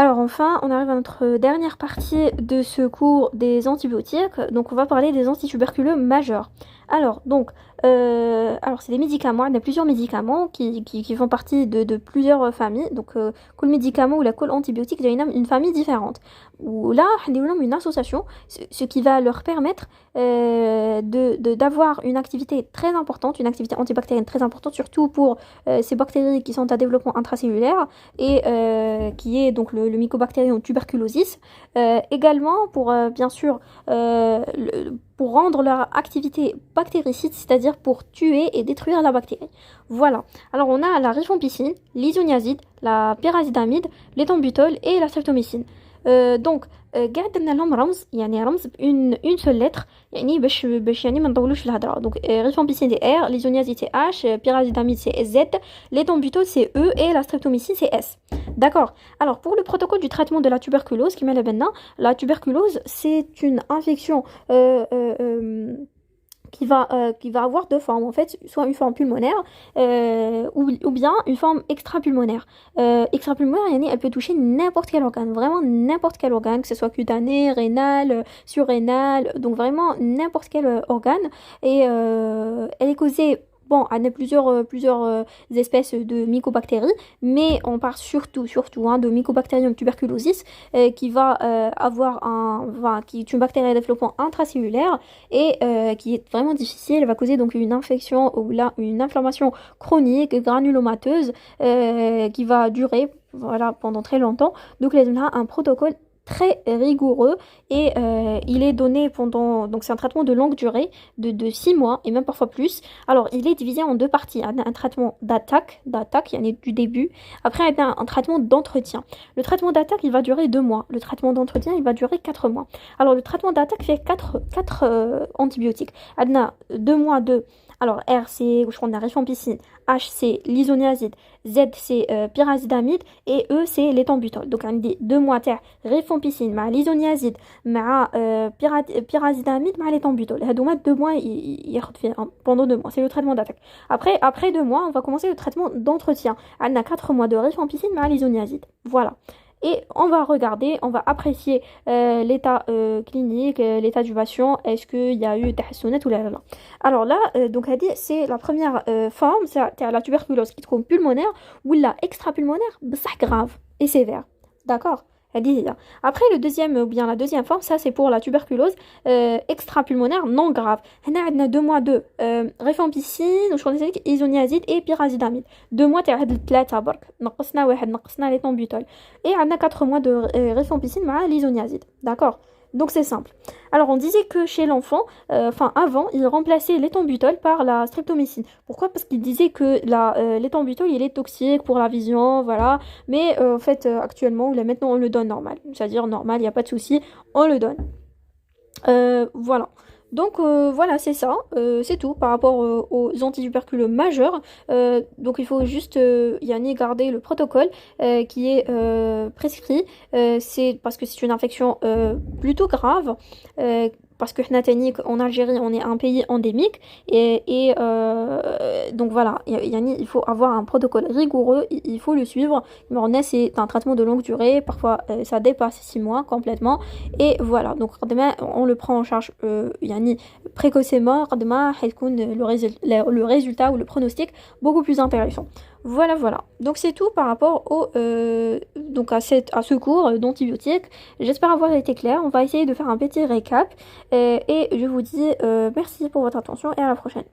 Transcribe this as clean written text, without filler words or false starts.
Alors enfin, on arrive à notre dernière partie de ce cours des antibiotiques. Donc on va parler des antituberculeux majeurs. Alors donc, alors c'est des médicaments. Il y a plusieurs médicaments qui font partie de plusieurs familles. Donc كل médicament ou la col antibiotique, il y a une famille différente. Ou là, une association, ce qui va leur permettre d'avoir une activité très importante, une activité antibactérienne très importante, surtout pour ces bactéries qui sont à développement intracellulaire et qui est donc le Mycobacterium tuberculosis. Également pour bien sûr pour rendre leur activité bactéricide, c'est-à-dire pour tuer et détruire la bactérie. Voilà. Alors on a la rifampicine, l'isoniazide, la pyrazidamide, l'éthambutol et la streptomycine. Donc قاعد درنا لهم رمز يعني رمز une seule lettre يعني باش يعني ما نطولوش في الهضره donc rifampicine c'est R, l'isoniazide c'est H, pyrazidamide c'est Z, l'éthambutol c'est E et la streptomycine c'est S. D'accord. Alors pour le protocole du traitement de la tuberculose qui met la tuberculose c'est une infection qui va avoir deux formes en fait, soit une forme pulmonaire ou bien une forme extrapulmonaire. Extrapulmonaire, yani, elle peut toucher n'importe quel organe, vraiment n'importe quel organe, que ce soit cutané, rénal, surrénal, donc vraiment n'importe quel organe. Et elle est causée. Bon, elle a plusieurs espèces de mycobactéries, mais on parle surtout hein, de Mycobacterium tuberculosis, qui va qui est une bactérie à développement intracellulaire et qui est vraiment difficile. Elle va causer donc une infection ou là une inflammation chronique granulomateuse qui va durer voilà pendant très longtemps. Donc là, on a un protocole très rigoureux et il est donné pendant donc c'est un traitement de longue durée de 6 mois et même parfois plus. Alors il est divisé en deux parties, un traitement d'attaque il y en a du début, après il y a un traitement d'entretien. Le traitement d'attaque il va durer 2 mois, le traitement d'entretien il va durer 4 mois. Alors le traitement d'attaque fait 4 antibiotiques, il y a 2 mois de alors R c'est je crois on a rifampicine, H c'est l'isoniazide, Z c'est pyrazidamide et E c'est l'éthambutol. Donc on dit 2 mois تاع rifampicine مع l'isoniazide مع pyrazidamide مع l'éthambutol. هادوما 2 mois ياخد فيه pendant 2 mois, c'est le traitement d'attaque. Après 2 mois, on va commencer le traitement d'entretien. On a 4 mois de rifampicine مع l'isoniazide. Voilà. Et on va regarder, on va apprécier l'état clinique, l'état du patient, est-ce qu'il y a eu tahssounat ou là. Alors là, donc c'est la première forme, c'est la tuberculose qui trouve pulmonaire ou la extrapulmonaire, c'est grave et sévère. D'accord? Après le deuxième ou bien la deuxième forme, ça c'est pour la tuberculose extrapulmonaire non grave. On a 2 mois de rifampicine, isoniazide et pyrazidamide. 2 mois تاع هاد الثلاثه برك نقصنا واحد نقصنا l'éthambutol et on a 4 mois de rifampicine مع l'isoniazide. D'accord? Donc c'est simple. Alors on disait que chez l'enfant, avant, il remplaçait l'éthambutol par la streptomycine. Pourquoi? Parce qu'il disait que l'éthambutol il est toxique pour la vision, voilà. Mais en fait actuellement, là maintenant on le donne normal. C'est-à-dire normal, il n'y a pas de souci, on le donne. Voilà. Donc voilà, c'est ça, c'est tout par rapport aux antituberculeux majeurs. Donc il faut juste Yanni garder le protocole qui est prescrit. C'est parce que c'est une infection plutôt grave. Parce que en Algérie, on est un pays endémique et donc voilà, il faut avoir un protocole rigoureux, il faut le suivre. Mais c'est un traitement de longue durée, parfois ça dépasse 6 mois complètement et voilà. Donc demain, on le prend en charge précocement, demain le résultat ou le pronostic beaucoup plus intéressant. Voilà. Donc c'est tout par rapport donc à ce cours d'antibiotiques. J'espère avoir été clair. On va essayer de faire un petit récap et je vous dis merci pour votre attention et à la prochaine.